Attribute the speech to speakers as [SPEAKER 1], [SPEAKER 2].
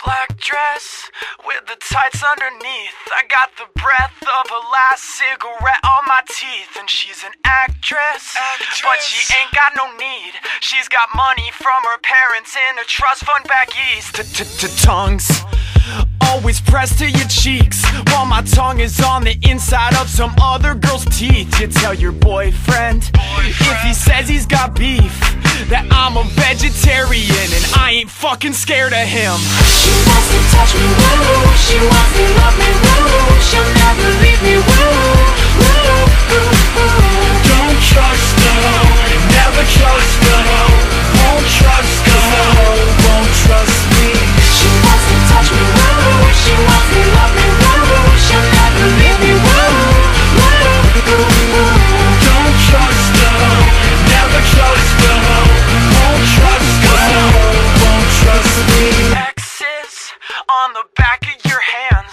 [SPEAKER 1] Black dress with the tights underneath. I got the breath of her last cigarette on my teeth. And she's an actress, but she ain't got no need. She's got money from her parents in a trust fund back east. Tongues always pressed to your cheeks, while my tongue is on the inside of some other girl's teeth. You tell your boyfriend, if he says he's got beef, that I'm a vegetarian and I ain't fucking scared of him.
[SPEAKER 2] She wants to touch me, woo. She wants to love me, woo. She'll never leave me, woo.
[SPEAKER 1] Don't trust her, never trust her. Won't trust her, won't trust me.
[SPEAKER 2] She wants to touch me, woo. She wants to love me, woo. She'll never leave me, woo.
[SPEAKER 1] Don't trust her, never trust her. Won't trust her, won't trust me. X's on the back of your hand.